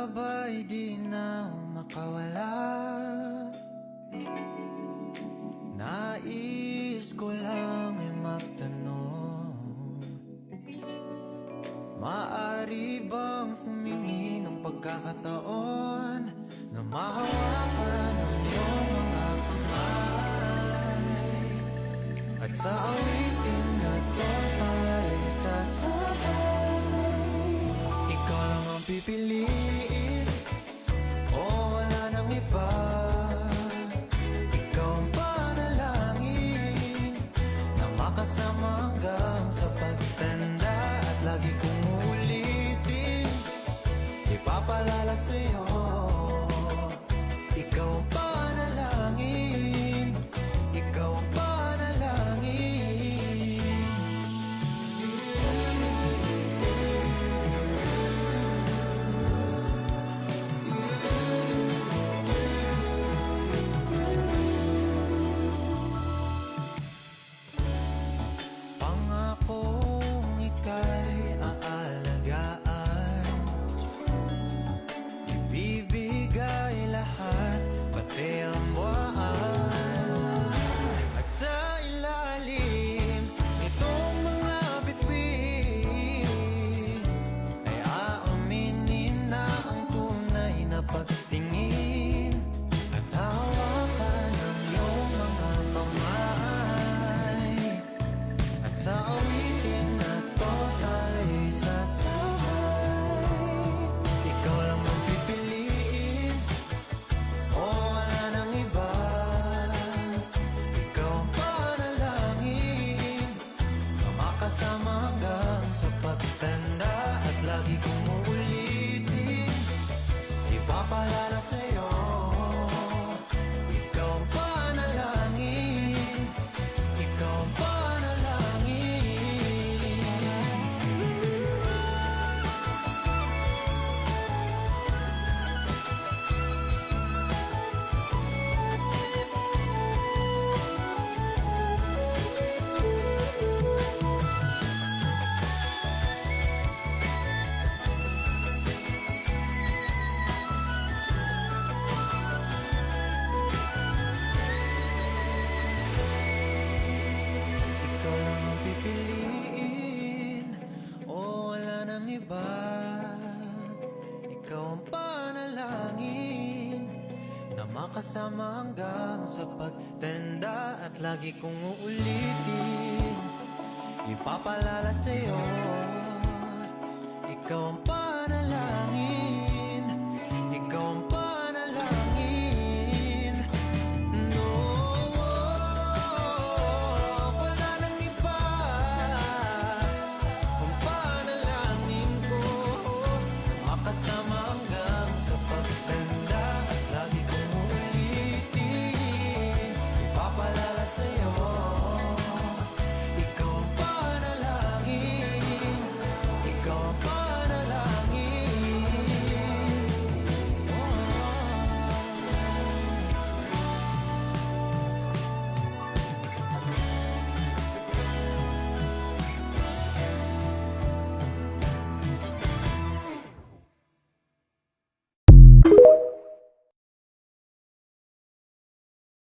ba'y di na makawala? Nais ko lang ay magtanong, maaari bang humingi ng pagkakataon na mahawakan ang iyong mga kamay, at sa awitin na to ay sasabay? Ikaw lang ang pipiliin, o wala nang iba. Ikaw ang panalangin na makasama hanggang sa pagtanda, at lagi kong uulitin, ipapalala sa'yo. Ikaw ang panalangin, ikaw ang panalangin. Pangakong ika'y aalagaan, ibibigay lahat, pati ang buwan. At sa ilalim nitong mga bituin ay aaminin na ang tunay na pagtingin, at hawakan ang iyong mga kamay, at sa awitin na to tayo'y sasabay. Ikaw lang ang pipiliin, o wala nang iba. Ikaw ang panalangin na makasama hanggang sa pagtanda, at lagi kong uulitin, ipapalala sa'yo. Ikaw ang panalangin, ikaw ang panalangin. Ikaw lang ang pipiliin, o wala nang iba. Ikaw ang panalangin na makasama hanggang sa pagtanda, at lagi kong uulitin, ipapalala sa'yo. Ikaw ang panalangin.